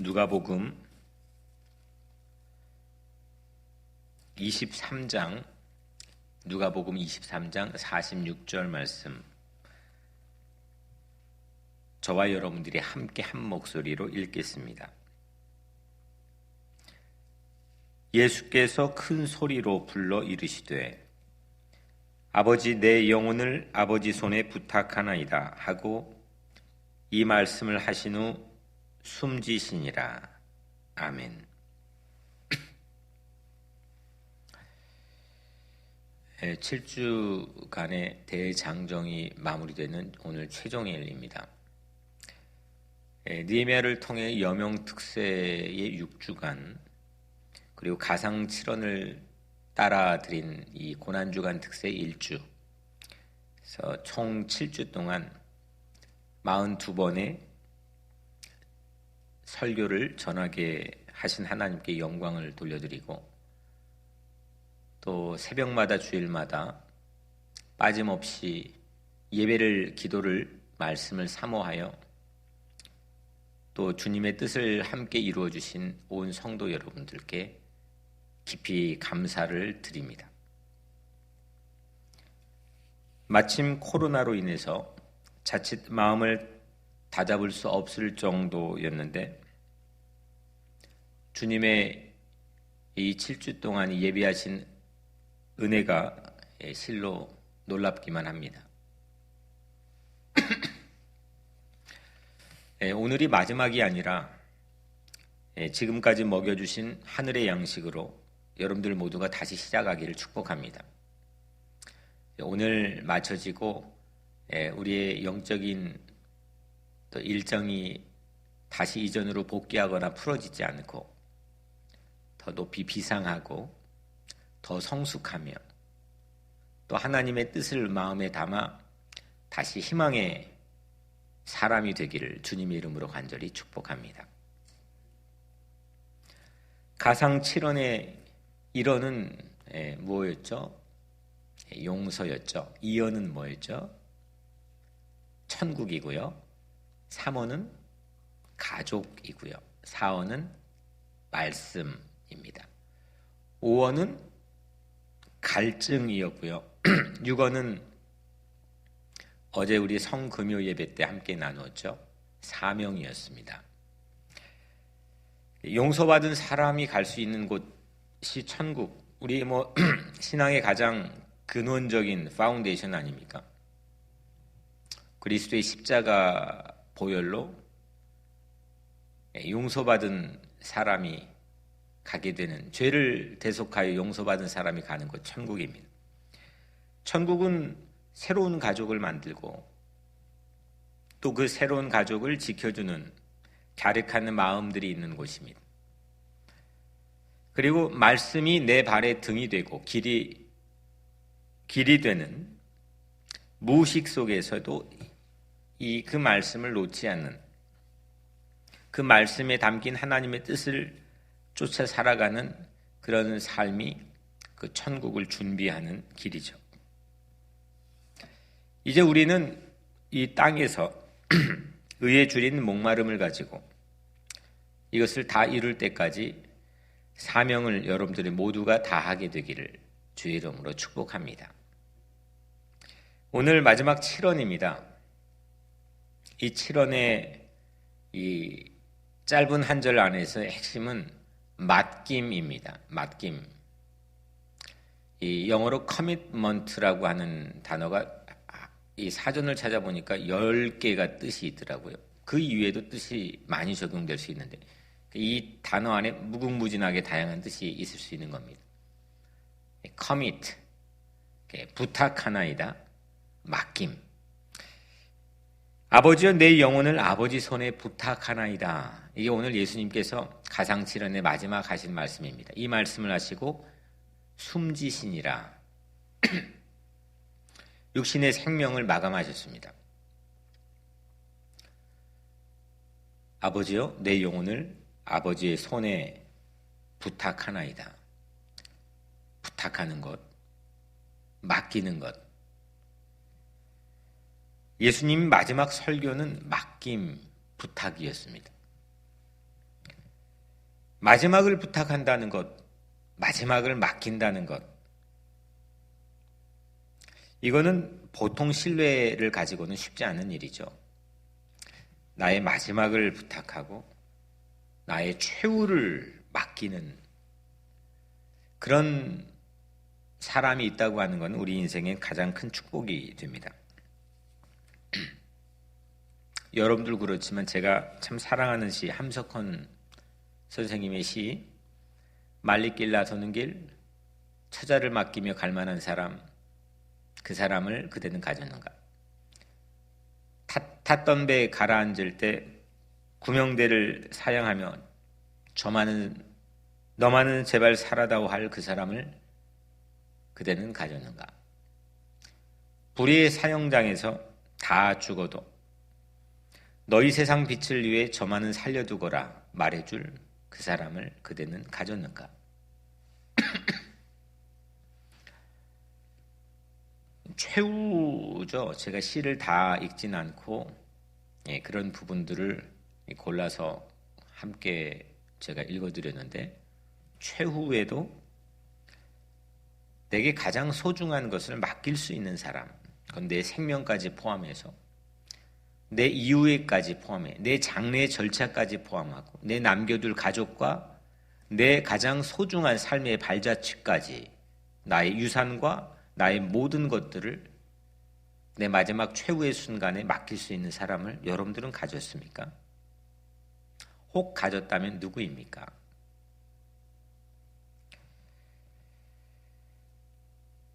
누가복음 23장 누가복음 23장 46절 말씀, 저와 여러분들이 함께 한 목소리로 읽겠습니다. 예수께서 큰 소리로 불러 이르시되 아버지, 내 영혼을 아버지 손에 부탁하나이다 하고 이 말씀을 하신 후 숨지시니라. 아멘. 7주간의 대장정이 마무리되는 오늘 최종일입니다. 느헤미야를 통해 여명 특세의 6주간, 그리고 가상 7원을 따라드린 이 고난주간 특세 1주, 그래서 총 7주 동안 42번의 설교를 전하게 하신 하나님께 영광을 돌려드리고, 또 새벽마다 주일마다 빠짐없이 예배를, 기도를, 말씀을 사모하여 또 주님의 뜻을 함께 이루어 주신 온 성도 여러분들께 깊이 감사를 드립니다. 마침 코로나로 인해서 자칫 마음을 다잡을 수 없을 정도였는데, 주님의 이 7주 동안 예비하신 은혜가 실로 놀랍기만 합니다. 오늘이 마지막이 아니라 지금까지 먹여주신 하늘의 양식으로 여러분들 모두가 다시 시작하기를 축복합니다. 오늘 마쳐지고 우리의 영적인 또 일정이 다시 이전으로 복귀하거나 풀어지지 않고 더 높이 비상하고 더 성숙하며 또 하나님의 뜻을 마음에 담아 다시 희망의 사람이 되기를 주님의 이름으로 간절히 축복합니다. 가상 7원의 1원은 뭐였죠? 용서였죠. 2원은 뭐였죠? 천국이고요. 3원은 가족이고요. 4원은 말씀입니다. 5원은 갈증이었고요. 6원은 어제 우리 성금요 예배 때 함께 나누었죠. 사명이었습니다. 용서받은 사람이 갈 수 있는 곳이 천국, 우리 신앙의 가장 근원적인 파운데이션 아닙니까? 그리스도의 십자가 보혈로 용서받은 사람이 가게 되는, 죄를 대속하여 용서받은 사람이 가는 곳 천국입니다. 천국은 새로운 가족을 만들고 또 그 새로운 가족을 지켜주는 갸륵하는 마음들이 있는 곳입니다. 그리고 말씀이 내 발의 등이 되고 길이 되는 무의식 속에서도 그 말씀을 놓지 않는, 그 말씀에 담긴 하나님의 뜻을 쫓아 살아가는 그런 삶이 그 천국을 준비하는 길이죠. 이제 우리는 이 땅에서 의에 줄인 목마름을 가지고 이것을 다 이룰 때까지 사명을 여러분들이 모두가 다 하게 되기를 주의 이름으로 축복합니다. 오늘 마지막 7원입니다. 이 7원의 이 짧은 한 절 안에서의 핵심은 맡김입니다. 맡김. 이 영어로 commitment라고 하는 단어가 이 사전을 찾아보니까 10개가 뜻이 있더라고요. 그 이외에도 뜻이 많이 적용될 수 있는데 이 단어 안에 무궁무진하게 다양한 뜻이 있을 수 있는 겁니다. commit, 부탁하나이다. 맡김. 아버지여, 내 영혼을 아버지 손에 부탁하나이다. 이게 오늘 예수님께서 가상 7원의 마지막 하신 말씀입니다. 이 말씀을 하시고 숨지시니라. 육신의 생명을 마감하셨습니다. 아버지여, 내 영혼을 아버지의 손에 부탁하나이다. 부탁하는 것, 맡기는 것. 예수님 마지막 설교는 맡김, 부탁이었습니다. 마지막을 부탁한다는 것, 마지막을 맡긴다는 것, 이거는 보통 신뢰를 가지고는 쉽지 않은 일이죠. 나의 마지막을 부탁하고 나의 최후를 맡기는 그런 사람이 있다고 하는 건 우리 인생의 가장 큰 축복이 됩니다. 여러분들 그렇지만 제가 참 사랑하는 시 함석헌 선생님의 시 말리길 나서는 길 처자를 맡기며 갈 만한 사람 그 사람을 그대는 가졌는가. 탔던 배에 가라앉을 때 구명대를 사양하며 너만은 제발 살아다오 할 그 사람을 그대는 가졌는가. 불의의 사형장에서 다 죽어도 너희 세상 빛을 위해 저만은 살려두거라 말해줄 그 사람을 그대는 가졌는가. 최후죠. 제가 시를 다 읽진 않고 그런 부분들을 골라서 함께 제가 읽어드렸는데, 최후에도 내게 가장 소중한 것을 맡길 수 있는 사람, 그건 내 생명까지 포함해서 내 이후에까지 포함해 내 장례 절차까지 포함하고 내 남겨둘 가족과 내 가장 소중한 삶의 발자취까지, 나의 유산과 나의 모든 것들을 내 마지막 최후의 순간에 맡길 수 있는 사람을 여러분들은 가졌습니까? 혹 가졌다면 누구입니까?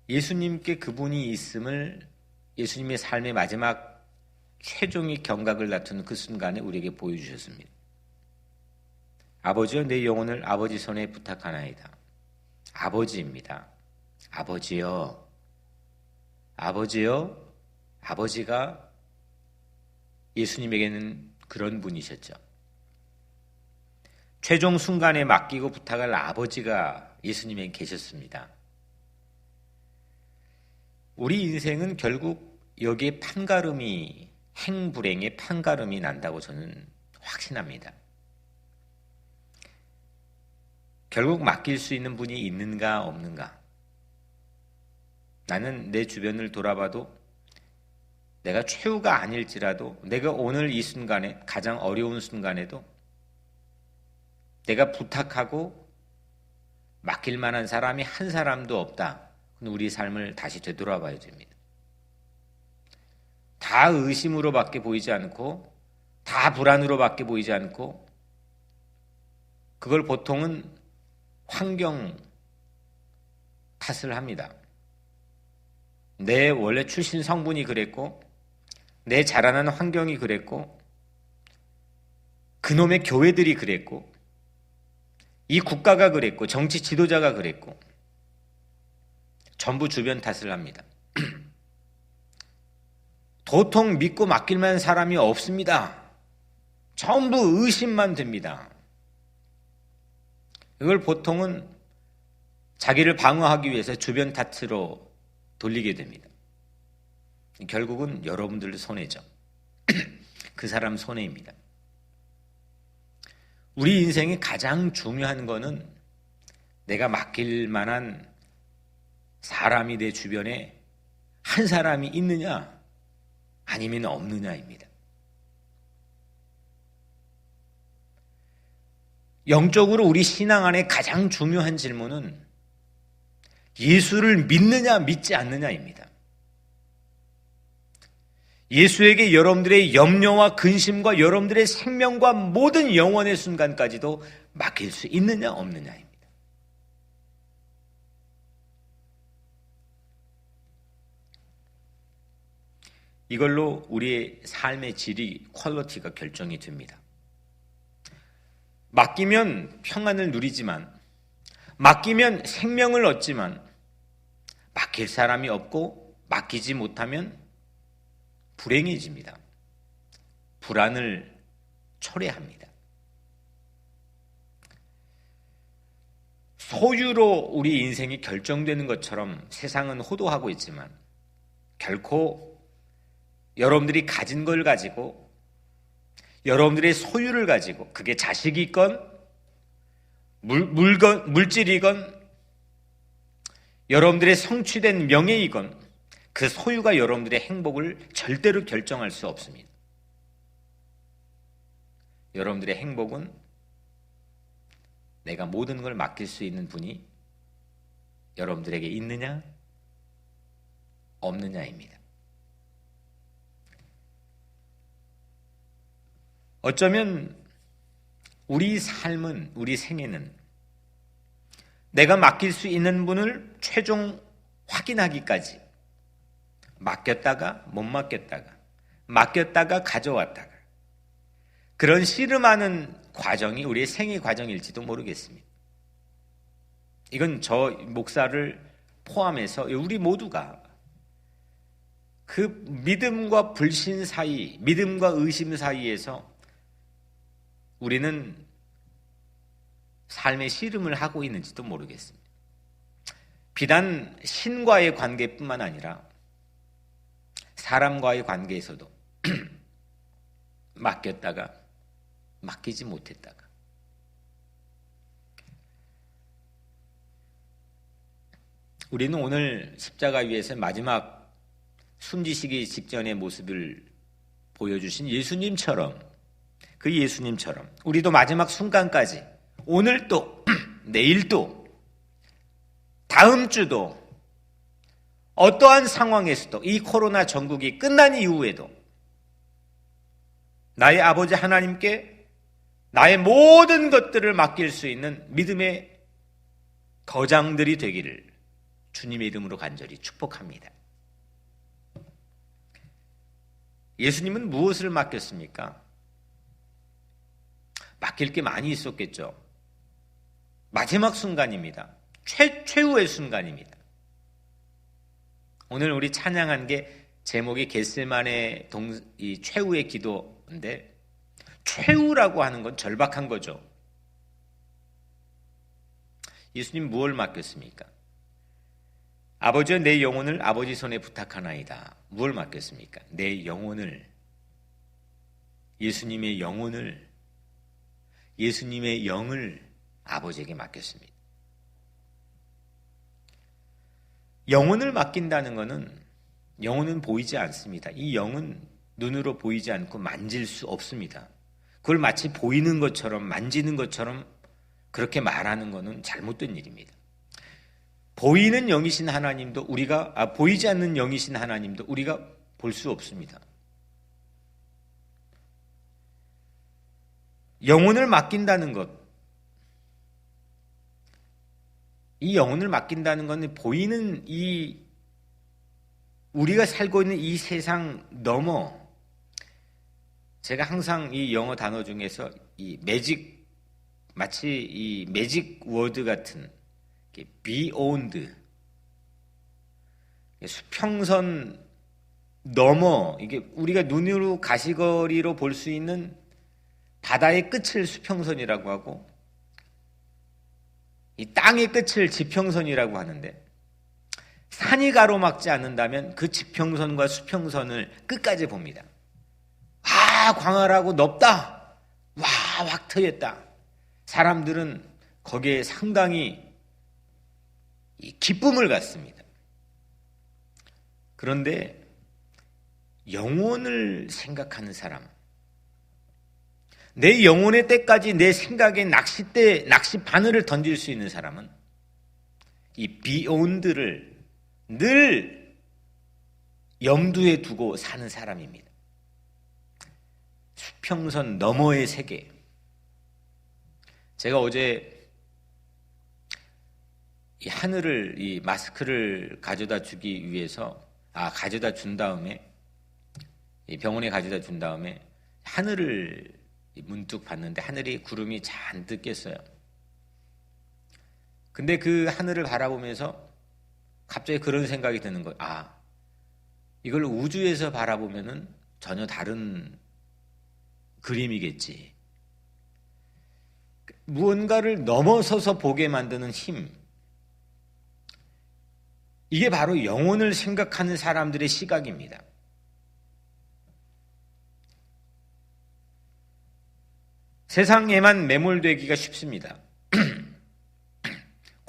예수님께 그분이 있음을 예수님의 삶의 마지막 최종의 경각을 다투는 그 순간에 우리에게 보여주셨습니다. 아버지여 내 영혼을 아버지 손에 부탁하나이다. 아버지입니다. 아버지여, 아버지여, 아버지가 예수님에게는 그런 분이셨죠. 최종 순간에 맡기고 부탁할 아버지가 예수님에게 계셨습니다. 우리 인생은 결국 여기에 판가름이, 행불행의 판가름이 난다고 저는 확신합니다. 결국 맡길 수 있는 분이 있는가 없는가. 나는 내 주변을 돌아봐도 내가 최후가 아닐지라도 내가 오늘 이 순간에 가장 어려운 순간에도 내가 부탁하고 맡길 만한 사람이 한 사람도 없다. 우리 삶을 다시 되돌아봐야 됩니다. 다 의심으로밖에 보이지 않고 다 불안으로밖에 보이지 않고 그걸 보통은 환경 탓을 합니다. 내 원래 출신 성분이 그랬고 내 자라난 환경이 그랬고 그놈의 교회들이 그랬고 이 국가가 그랬고 정치 지도자가 그랬고 전부 주변 탓을 합니다. 도통 믿고 맡길 만한 사람이 없습니다. 전부 의심만 됩니다. 이걸 보통은 자기를 방어하기 위해서 주변 탓으로 돌리게 됩니다. 결국은 여러분들 손해죠. 그 사람 손해입니다. 우리 인생에 가장 중요한 거는 내가 맡길 만한 사람이 내 주변에 한 사람이 있느냐 아니면 없느냐입니다. 영적으로 우리 신앙 안에 가장 중요한 질문은 예수를 믿느냐 믿지 않느냐입니다. 예수에게 여러분들의 염려와 근심과 여러분들의 생명과 모든 영원의 순간까지도 맡길 수 있느냐 없느냐입니다. 이걸로 우리의 삶의 질이, 퀄리티가 결정이 됩니다. 맡기면 평안을 누리지만, 맡기면 생명을 얻지만, 맡길 사람이 없고 맡기지 못하면 불행해집니다. 불안을 초래합니다. 소유로 우리 인생이 결정되는 것처럼 세상은 호도하고 있지만 결코 여러분들이 가진 걸 가지고 여러분들의 소유를 가지고 그게 자식이 있건 물질이건 여러분들의 성취된 명예이건 그 소유가 여러분들의 행복을 절대로 결정할 수 없습니다. 여러분들의 행복은 내가 모든 걸 맡길 수 있는 분이 여러분들에게 있느냐 없느냐입니다. 어쩌면 우리 삶은, 우리 생애는 내가 맡길 수 있는 분을 최종 확인하기까지 맡겼다가 못 맡겼다가 맡겼다가 가져왔다가 그런 씨름하는 과정이 우리의 생애 과정일지도 모르겠습니다. 이건 저 목사를 포함해서 우리 모두가 그 믿음과 불신 사이, 믿음과 의심 사이에서 우리는 삶의 씨름을 하고 있는지도 모르겠습니다. 비단 신과의 관계뿐만 아니라 사람과의 관계에서도 맡겼다가 맡기지 못했다가 우리는 오늘 십자가 위에서 마지막 숨지시기 직전의 모습을 보여주신 예수님처럼 그 예수님처럼 우리도 마지막 순간까지 오늘도 내일도 다음 주도 어떠한 상황에서도 이 코로나 전국이 끝난 이후에도 나의 아버지 하나님께 나의 모든 것들을 맡길 수 있는 믿음의 거장들이 되기를 주님의 이름으로 간절히 축복합니다. 예수님은 무엇을 맡겼습니까? 맡길 게 많이 있었겠죠. 마지막 순간입니다. 최후의 순간입니다. 오늘 우리 찬양한 게 제목이 겟세마네 이 최후의 기도인데 최후라고 하는 건 절박한 거죠. 예수님 무엇을 맡겼습니까? 아버지여 내 영혼을 아버지 손에 부탁하나이다. 무엇을 맡겼습니까? 내 영혼을, 예수님의 영혼을, 예수님의 영을 아버지에게 맡겼습니다. 영혼을 맡긴다는 것은 영혼은 보이지 않습니다. 이 영은 눈으로 보이지 않고 만질 수 없습니다. 그걸 마치 보이는 것처럼 만지는 것처럼 그렇게 말하는 것은 잘못된 일입니다. 보이는 영이신 하나님도 우리가 보이지 않는 영이신 하나님도 우리가 볼 수 없습니다. 영혼을 맡긴다는 것, 이 영혼을 맡긴다는 것은 보이는 이 우리가 살고 있는 이 세상 넘어 제가 항상 이 영어 단어 중에서 이 매직 마치 이 매직 워드 같은 beyond 수평선 넘어 이게 우리가 눈으로 가시거리로 볼 수 있는 바다의 끝을 수평선이라고 하고 이 땅의 끝을 지평선이라고 하는데 산이 가로막지 않는다면 그 지평선과 수평선을 끝까지 봅니다. 광활하고 넓다. 확 트였다. 사람들은 거기에 상당히 기쁨을 갖습니다. 그런데 영혼을 생각하는 사람, 내 영혼의 때까지 내 생각에 낚시 바늘을 던질 수 있는 사람은 이 beyond를 늘 염두에 두고 사는 사람입니다. 수평선 너머의 세계. 제가 어제 이 하늘을 이 마스크를 가져다 주기 위해서 가져다 준 다음에 이 병원에 가져다 준 다음에 하늘을 문득 봤는데 하늘이 구름이 잔뜩 꼈어요. 근데 그 하늘을 바라보면서 갑자기 그런 생각이 드는 거예요. 이걸 우주에서 바라보면은 전혀 다른 그림이겠지. 무언가를 넘어서서 보게 만드는 힘. 이게 바로 영혼을 생각하는 사람들의 시각입니다. 세상에만 매몰되기가 쉽습니다.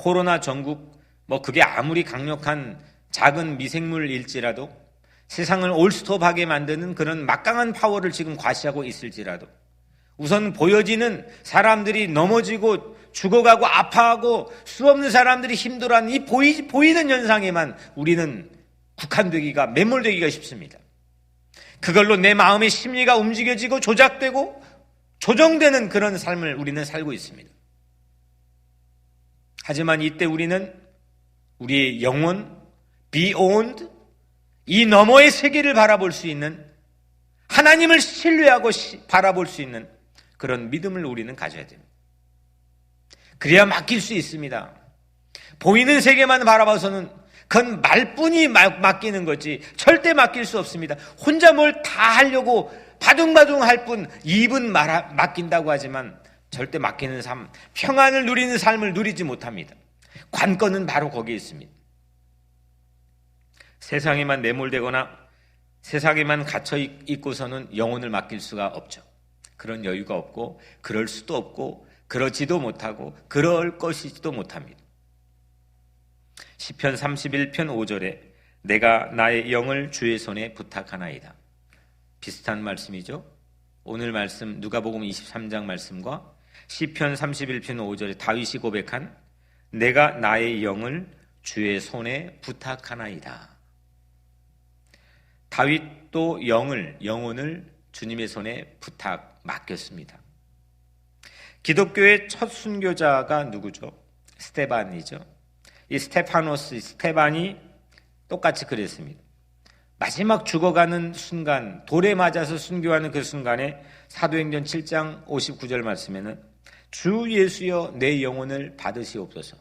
코로나 전국 그게 아무리 강력한 작은 미생물일지라도 세상을 올스톱하게 만드는 그런 막강한 파워를 지금 과시하고 있을지라도 우선 보여지는 사람들이 넘어지고 죽어가고 아파하고 수없는 사람들이 힘들어하는 이 보이는 현상에만 우리는 국한되기가 매몰되기가 쉽습니다. 그걸로 내 마음의 심리가 움직여지고 조작되고 조정되는 그런 삶을 우리는 살고 있습니다. 하지만 이때 우리는 우리의 영혼, beyond, 이 너머의 세계를 바라볼 수 있는, 하나님을 신뢰하고 바라볼 수 있는 그런 믿음을 우리는 가져야 됩니다. 그래야 맡길 수 있습니다. 보이는 세계만 바라봐서는 그건 말뿐이 맡기는 거지 절대 맡길 수 없습니다. 혼자 뭘 다 하려고 바둥바둥 할 뿐 입은 맡긴다고 하지만 절대 맡기는 삶, 평안을 누리는 삶을 누리지 못합니다. 관건은 바로 거기에 있습니다. 세상에만 매몰되거나 세상에만 갇혀 있고서는 영혼을 맡길 수가 없죠. 그런 여유가 없고 그럴 수도 없고 그러지도 못하고 그럴 것이지도 못합니다. 시편 31편 5절에 내가 나의 영을 주의 손에 부탁하나이다. 비슷한 말씀이죠. 오늘 말씀 누가복음 23장 말씀과 시편 31편 5절에 다윗이 고백한 내가 나의 영을 주의 손에 부탁하나이다. 다윗도 영혼을 주님의 손에 맡겼습니다. 기독교의 첫 순교자가 누구죠? 스테반이죠. 이 스테반이 똑같이 그랬습니다. 마지막 죽어가는 순간, 돌에 맞아서 순교하는 그 순간에 사도행전 7장 59절 말씀에는 주 예수여 내 영혼을 받으시옵소서.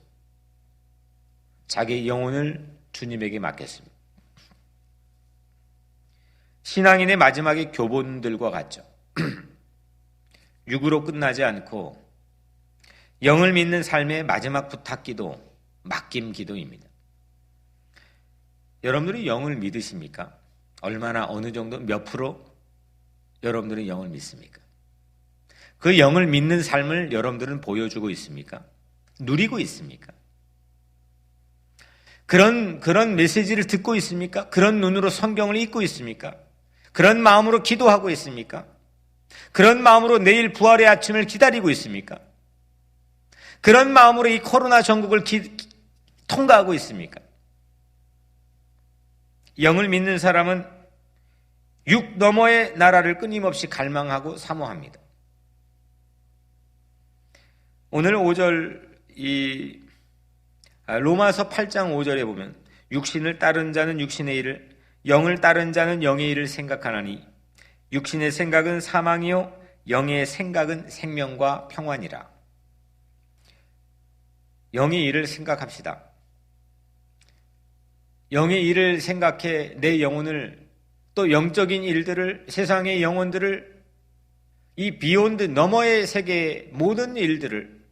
자기 영혼을 주님에게 맡겼습니다. 신앙인의 마지막의 교본들과 같죠. 육으로 끝나지 않고 영을 믿는 삶의 마지막 부탁기도, 맡김 기도입니다. 여러분들이 영을 믿으십니까? 얼마나 어느 정도 몇 프로 여러분들은 영을 믿습니까? 그 영을 믿는 삶을 여러분들은 보여주고 있습니까? 누리고 있습니까? 그런 메시지를 듣고 있습니까? 그런 눈으로 성경을 읽고 있습니까? 그런 마음으로 기도하고 있습니까? 그런 마음으로 내일 부활의 아침을 기다리고 있습니까? 그런 마음으로 이 코로나 전국을 통과하고 있습니까? 영을 믿는 사람은 육 너머의 나라를 끊임없이 갈망하고 사모합니다. 오늘 5절 로마서 8장 5절에 보면 육신을 따른 자는 육신의 일을, 영을 따른 자는 영의 일을 생각하나니 육신의 생각은 사망이요 영의 생각은 생명과 평안이라. 영의 일을 생각합시다. 영의 일을 생각해 내 영혼을, 또 영적인 일들을, 세상의 영혼들을, 이 비욘드 너머의 세계의 모든 일들을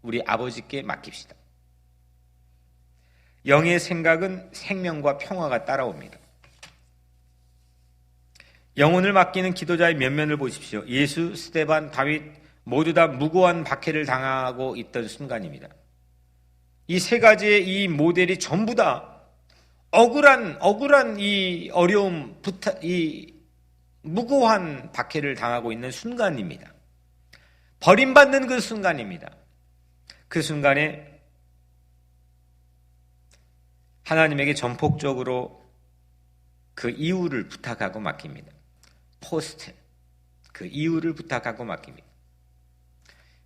우리 아버지께 맡깁시다. 영의 생각은 생명과 평화가 따라옵니다. 영혼을 맡기는 기도자의 면면을 보십시오. 예수, 스데반, 다윗 모두 다 무고한 박해를 당하고 있던 순간입니다. 이 세 가지의 이 모델이 전부 다 억울한 이 어려움, 이 무고한 박해를 당하고 있는 순간입니다. 버림받는 그 순간입니다. 그 순간에 하나님에게 전폭적으로 그 이유를 부탁하고 맡깁니다. 포스트, 그 이유를 부탁하고 맡깁니다.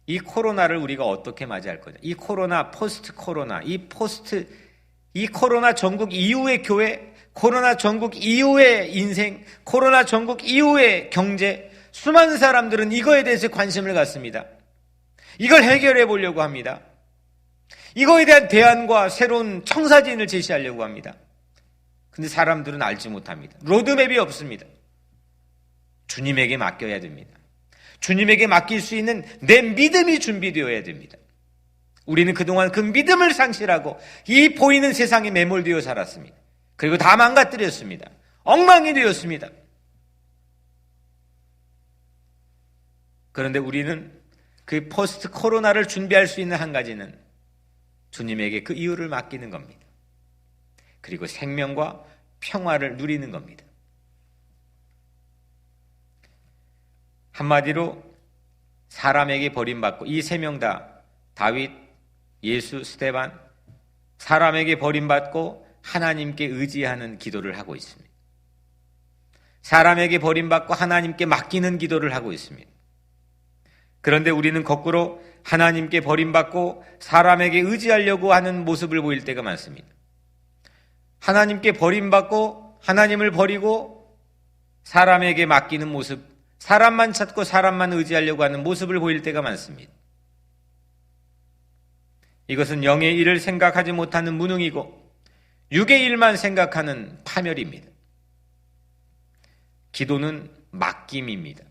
이 코로나를 우리가 어떻게 맞이할 거냐? 이 코로나, 포스트 코로나, 이 코로나 전국 이후의 교회, 코로나 전국 이후의 인생, 코로나 전국 이후의 경제, 수많은 사람들은 이거에 대해서 관심을 갖습니다. 이걸 해결해 보려고 합니다. 이거에 대한 대안과 새로운 청사진을 제시하려고 합니다. 근데 사람들은 알지 못합니다. 로드맵이 없습니다. 주님에게 맡겨야 됩니다. 주님에게 맡길 수 있는 내 믿음이 준비되어야 됩니다. 우리는 그동안 그 믿음을 상실하고 이 보이는 세상에 매몰되어 살았습니다. 그리고 다 망가뜨렸습니다. 엉망이 되었습니다. 그런데 우리는 그 포스트 코로나를 준비할 수 있는 한 가지는 주님에게 그 이유를 맡기는 겁니다. 그리고 생명과 평화를 누리는 겁니다. 한마디로 사람에게 버림받고, 이 세 명 다 다윗, 예수, 스데반, 사람에게 버림받고 하나님께 의지하는 기도를 하고 있습니다. 사람에게 버림받고 하나님께 맡기는 기도를 하고 있습니다. 그런데 우리는 거꾸로 하나님께 버림받고 사람에게 의지하려고 하는 모습을 보일 때가 많습니다. 하나님께 버림받고 하나님을 버리고 사람에게 맡기는 모습, 사람만 찾고 사람만 의지하려고 하는 모습을 보일 때가 많습니다. 이것은 영의 일을 생각하지 못하는 무능이고 육의 일만 생각하는 파멸입니다. 기도는 맡김입니다.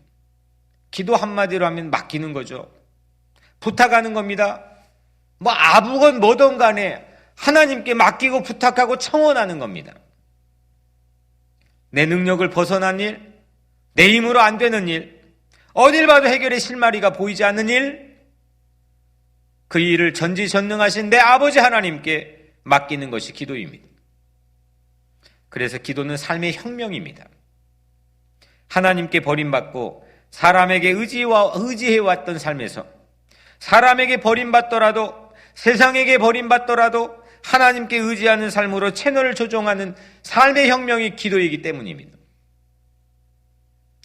기도 한마디로 하면 맡기는 거죠. 부탁하는 겁니다. 뭐 아무건 뭐든 간에 하나님께 맡기고 부탁하고 청원하는 겁니다. 내 능력을 벗어난 일, 내 힘으로 안 되는 일, 어딜 봐도 해결의 실마리가 보이지 않는 일, 그 일을 전지전능하신 내 아버지 하나님께 맡기는 것이 기도입니다. 그래서 기도는 삶의 혁명입니다. 하나님께 버림받고 사람에게 의지해왔던 삶에서 사람에게 버림받더라도, 세상에게 버림받더라도 하나님께 의지하는 삶으로 채널을 조정하는 삶의 혁명이 기도이기 때문입니다.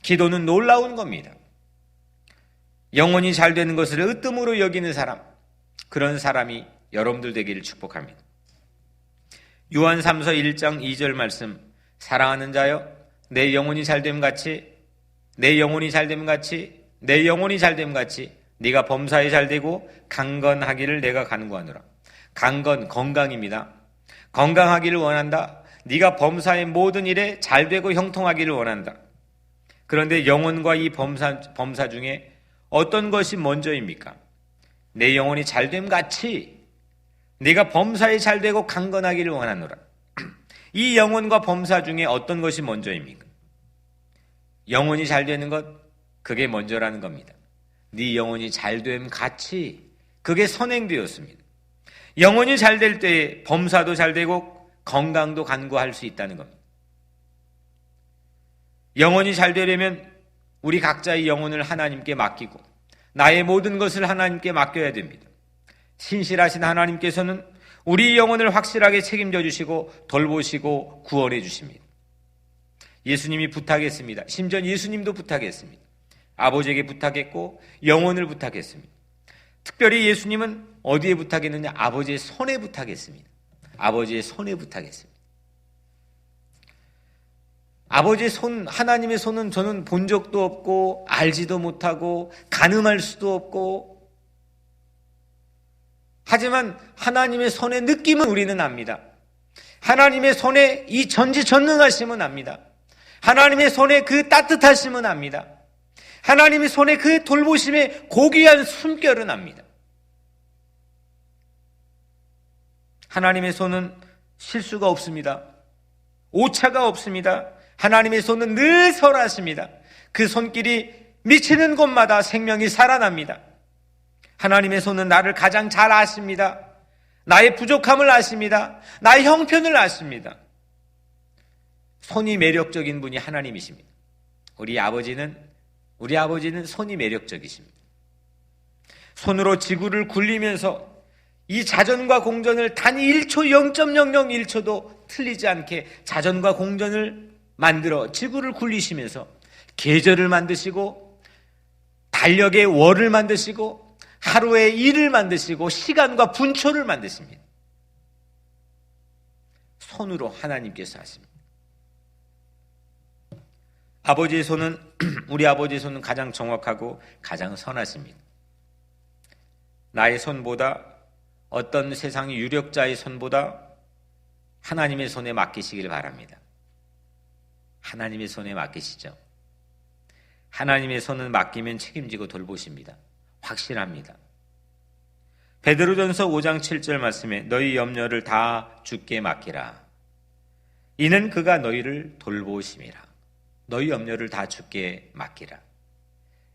기도는 놀라운 겁니다. 영혼이 잘 되는 것을 으뜸으로 여기는 사람, 그런 사람이 여러분들 되기를 축복합니다. 요한 3서 1장 2절 말씀, 사랑하는 자여, 내 영혼이 잘됨 같이, 내 영혼이 잘됨 같이, 내 영혼이 잘됨 같이 네가 범사에 잘되고 강건하기를 내가 간구하노라. 강건, 건강입니다. 건강하기를 원한다. 네가 범사의 모든 일에 잘되고 형통하기를 원한다. 그런데 영혼과 이 범사 중에 어떤 것이 먼저입니까? 내 영혼이 잘됨 같이 네가 범사에 잘되고 강건하기를 원하노라. 이 영혼과 범사 중에 어떤 것이 먼저입니까? 영혼이 잘되는 것, 그게 먼저라는 겁니다. 네 영혼이 잘됨 같이, 그게 선행되었습니다. 영혼이 잘될 때에 범사도 잘되고 건강도 간구할 수 있다는 겁니다. 영혼이 잘되려면 우리 각자의 영혼을 하나님께 맡기고 나의 모든 것을 하나님께 맡겨야 됩니다. 신실하신 하나님께서는 우리 영혼을 확실하게 책임져 주시고 돌보시고 구원해 주십니다. 예수님이 부탁했습니다. 심지어 예수님도 부탁했습니다. 아버지에게 부탁했고 영혼을 부탁했습니다. 특별히 예수님은 어디에 부탁했느냐? 아버지의 손에 부탁했습니다. 아버지의 손에 부탁했습니다. 아버지의 손, 하나님의 손은 저는 본 적도 없고 알지도 못하고 가늠할 수도 없고, 하지만 하나님의 손의 느낌은 우리는 압니다. 하나님의 손에 이 전지전능하심은 압니다. 하나님의 손에 그 따뜻하심은 압니다. 하나님의 손에 그 돌보심의 고귀한 숨결은 압니다. 하나님의 손은 실수가 없습니다. 오차가 없습니다. 하나님의 손은 늘 선하십니다. 그 손길이 미치는 곳마다 생명이 살아납니다. 하나님의 손은 나를 가장 잘 아십니다. 나의 부족함을 아십니다. 나의 형편을 아십니다. 손이 매력적인 분이 하나님이십니다. 우리 아버지는 손이 매력적이십니다. 손으로 지구를 굴리면서 이 자전과 공전을 단 1초, 0.001초도 틀리지 않게 자전과 공전을 만들어 지구를 굴리시면서 계절을 만드시고 달력의 월을 만드시고 하루의 일을 만드시고 시간과 분초를 만드십니다. 손으로 하나님께서 하십니다. 아버지의 손은, 우리 아버지의 손은 가장 정확하고 가장 선하십니다. 나의 손보다, 어떤 세상의 유력자의 손보다 하나님의 손에 맡기시길 바랍니다. 하나님의 손에 맡기시죠. 하나님의 손은 맡기면 책임지고 돌보십니다. 확실합니다. 베드로전서 5장 7절 말씀에 너희 염려를 다 주께 맡기라. 이는 그가 너희를 돌보심이라. 너희 염려를 다 주께 맡기라.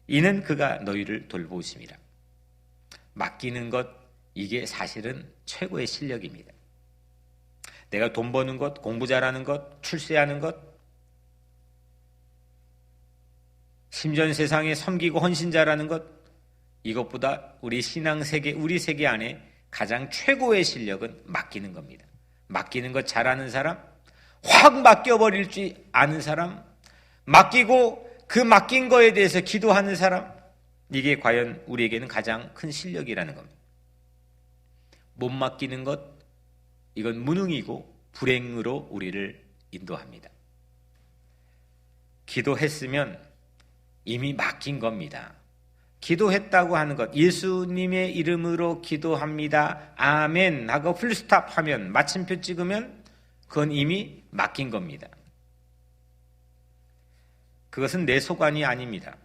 이는 그가 너희를 돌보심이라. 맡기는 것, 이게 사실은 최고의 실력입니다. 내가 돈 버는 것, 공부 잘하는 것, 출세하는 것, 심지어 세상에 섬기고 헌신자라는 것, 이것보다 우리 신앙 세계, 우리 세계 안에 가장 최고의 실력은 맡기는 겁니다. 맡기는 것 잘하는 사람, 확 맡겨버릴 줄 아는 사람, 맡기고 그 맡긴 거에 대해서 기도하는 사람, 이게 과연 우리에게는 가장 큰 실력이라는 겁니다. 못 맡기는 것, 이건 무능이고 불행으로 우리를 인도합니다. 기도했으면 이미 맡긴 겁니다. 기도했다고 하는 것, 예수님의 이름으로 기도합니다. 아멘 하고 풀스탑 하면, 마침표 찍으면 그건 이미 맡긴 겁니다. 그것은 내 소관이 아닙니다.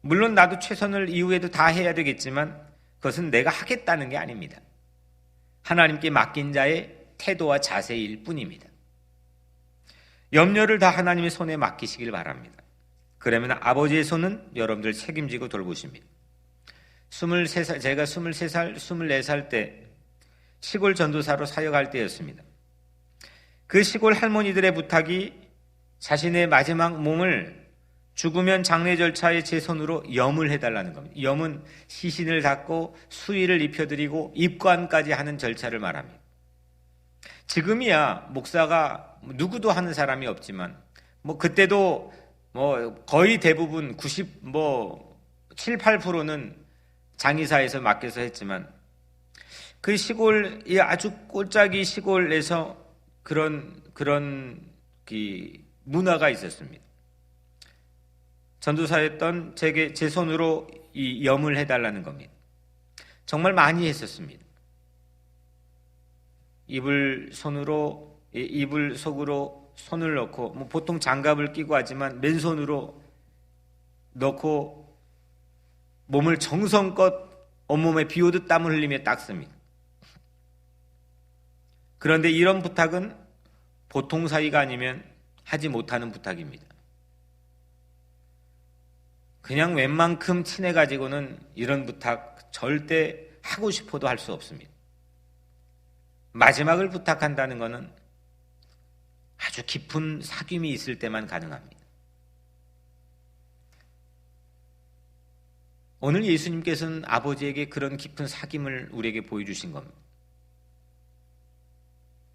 물론 나도 최선을 이후에도 다 해야 되겠지만 그것은 내가 하겠다는 게 아닙니다. 하나님께 맡긴 자의 태도와 자세일 뿐입니다. 염려를 다 하나님의 손에 맡기시길 바랍니다. 그러면 아버지의 손은 여러분들 책임지고 돌보십니다. 23살, 제가 23살, 24살 때 시골 전도사로 사역할 때였습니다. 그 시골 할머니들의 부탁이 자신의 마지막 몸을 죽으면 장례 절차에 제 손으로 염을 해달라는 겁니다. 염은 시신을 닦고 수의를 입혀드리고 입관까지 하는 절차를 말합니다. 지금이야 목사가 누구도 하는 사람이 없지만 그때도 거의 대부분 7, 8%는 장의사에서 맡겨서 했지만 그 시골이 아주 꼴짝이 시골에서 그런 문화가 있었습니다. 전도사였던 제 손으로 이 염을 해달라는 겁니다. 정말 많이 했었습니다. 이불 속으로 손을 넣고 보통 장갑을 끼고 하지만 맨손으로 넣고 몸을 정성껏 온몸에 비 오듯 땀을 흘리며 닦습니다. 그런데 이런 부탁은 보통 사이가 아니면 하지 못하는 부탁입니다. 그냥 웬만큼 친해가지고는 이런 부탁 절대 하고 싶어도 할 수 없습니다. 마지막을 부탁한다는 것은 아주 깊은 사귐이 있을 때만 가능합니다. 오늘 예수님께서는 아버지에게 그런 깊은 사귐을 우리에게 보여주신 겁니다.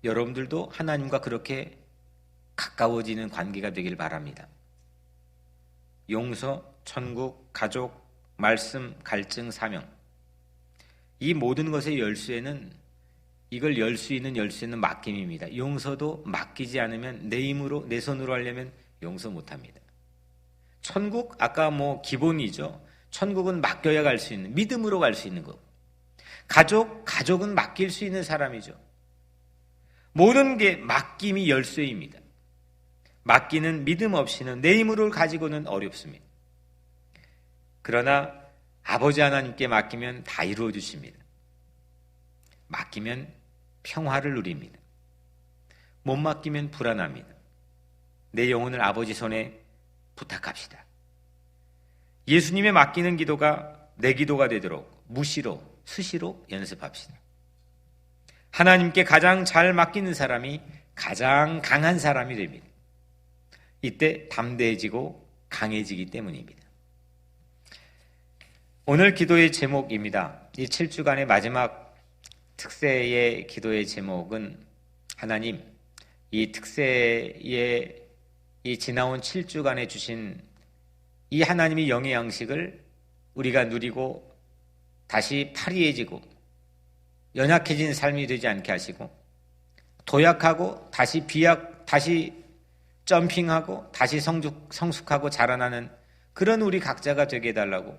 여러분들도 하나님과 그렇게 가까워지는 관계가 되길 바랍니다. 용서, 천국, 가족, 말씀, 갈증, 사명, 이 모든 것의 열쇠는, 이걸 열 수 있는 열쇠는 맡김입니다. 용서도 맡기지 않으면 내 힘으로, 내 손으로 하려면 용서 못합니다. 천국, 아까 기본이죠. 천국은 맡겨야 갈 수 있는, 믿음으로 갈 수 있는 거. 가족은 맡길 수 있는 사람이죠. 모든 게 맡김이 열쇠입니다. 맡기는 믿음 없이는, 내 힘으로 가지고는 어렵습니다. 그러나 아버지 하나님께 맡기면 다 이루어 주십니다. 맡기면 평화를 누립니다. 못 맡기면 불안합니다. 내 영혼을 아버지 손에 부탁합시다. 예수님의 맡기는 기도가 내 기도가 되도록 무시로, 수시로 연습합시다. 하나님께 가장 잘 맡기는 사람이 가장 강한 사람이 됩니다. 이때 담대해지고 강해지기 때문입니다. 오늘 기도의 제목입니다. 이 7주간의 마지막 특세의 기도의 제목은 하나님, 이 특세의 이 지나온 7주간에 주신 이 하나님의 영의 양식을 우리가 누리고 다시 파리해지고 연약해진 삶이 되지 않게 하시고, 도약하고 다시 다시 점핑하고 다시 성숙하고 자라나는 그런 우리 각자가 되게 해달라고,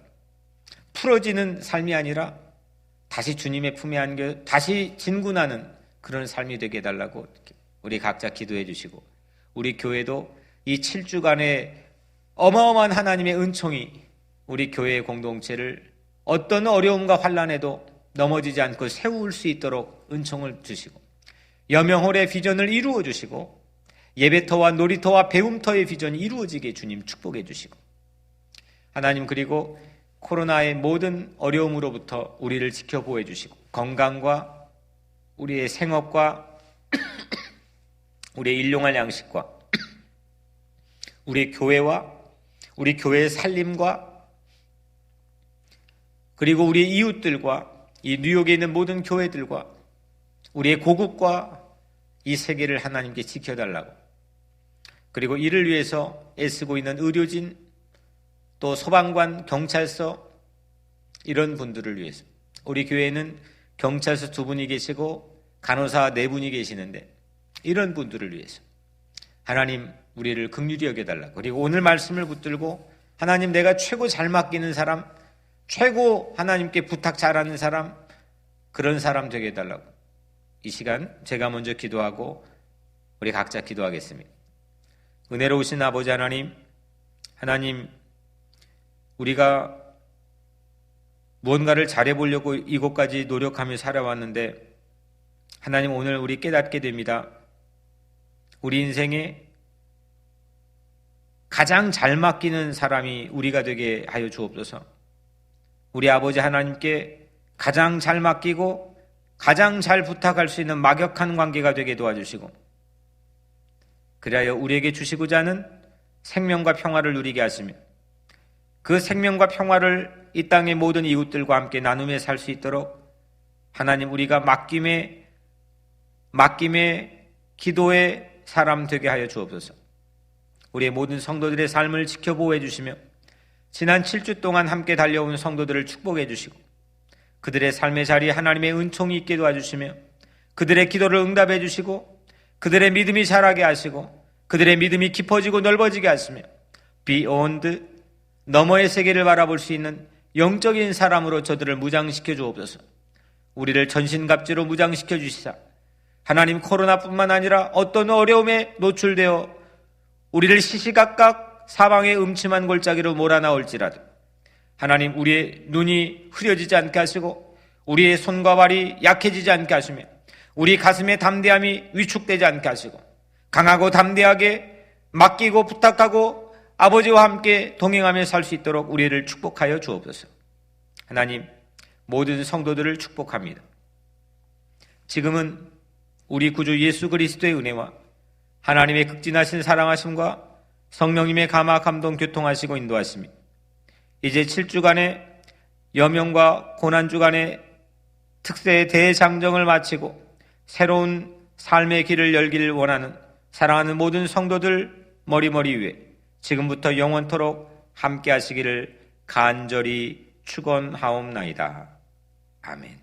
풀어지는 삶이 아니라 다시 주님의 품에 안겨 다시 진군하는 그런 삶이 되게 해달라고 우리 각자 기도해 주시고, 우리 교회도 이 7주간의 어마어마한 하나님의 은총이 우리 교회의 공동체를 어떤 어려움과 환난에도 넘어지지 않고 세울 수 있도록 은총을 주시고, 여명홀의 비전을 이루어 주시고, 예배터와 놀이터와 배움터의 비전이 이루어지게 주님 축복해 주시고, 하나님, 그리고 코로나의 모든 어려움으로부터 우리를 지켜보호 해주시고 건강과 우리의 생업과 우리의 일용할 양식과 우리 교회와 우리 교회의 살림과 그리고 우리 이웃들과 이 뉴욕에 있는 모든 교회들과 우리의 고국과 이 세계를 하나님께 지켜달라고, 그리고 이를 위해서 애쓰고 있는 의료진, 또 소방관, 경찰서, 이런 분들을 위해서, 우리 교회에는 경찰서 2분이 계시고 간호사 4분이 계시는데 이런 분들을 위해서 하나님 우리를 긍휼히 여겨달라고, 그리고 오늘 말씀을 붙들고 하나님 내가 최고 잘 맡기는 사람, 최고 하나님께 부탁 잘하는 사람, 그런 사람 되게 해달라고 이 시간 제가 먼저 기도하고 우리 각자 기도하겠습니다. 은혜로우신 아버지 하나님, 하나님 우리가 무언가를 잘해보려고 이곳까지 노력하며 살아왔는데 하나님 오늘 우리 깨닫게 됩니다. 우리 인생에 가장 잘 맡기는 사람이 우리가 되게 하여 주옵소서. 우리 아버지 하나님께 가장 잘 맡기고 가장 잘 부탁할 수 있는 막역한 관계가 되게 도와주시고, 그리하여 우리에게 주시고자 하는 생명과 평화를 누리게 하시며 그 생명과 평화를 이 땅의 모든 이웃들과 함께 나누며 살 수 있도록 하나님 우리가 맡김의 기도의 사람 되게 하여 주옵소서. 우리의 모든 성도들의 삶을 지켜보호해 주시며 지난 7주 동안 함께 달려온 성도들을 축복해 주시고 그들의 삶의 자리에 하나님의 은총이 있게 도와주시며 그들의 기도를 응답해 주시고 그들의 믿음이 자라게 하시고 그들의 믿음이 깊어지고 넓어지게 하시며 beyond, 너머의 세계를 바라볼 수 있는 영적인 사람으로 저들을 무장시켜 주옵소서. 우리를 전신갑주로 무장시켜 주시사 하나님 코로나뿐만 아니라 어떤 어려움에 노출되어 우리를 시시각각 사방의 음침한 골짜기로 몰아넣을지라도 하나님 우리의 눈이 흐려지지 않게 하시고 우리의 손과 발이 약해지지 않게 하시며 우리 가슴의 담대함이 위축되지 않게 하시고 강하고 담대하게 맡기고 부탁하고 아버지와 함께 동행하며 살 수 있도록 우리를 축복하여 주옵소서. 하나님 모든 성도들을 축복합니다. 지금은 우리 구주 예수 그리스도의 은혜와 하나님의 극진하신 사랑하심과 성령님의 감화 감동 교통하시고 인도하심이 이제 7주간의 여명과 고난주간의 특세의 대장정을 마치고 새로운 삶의 길을 열기를 원하는 사랑하는 모든 성도들 머리머리 위에 지금부터 영원토록 함께 하시기를 간절히 축원하옵나이다. 아멘.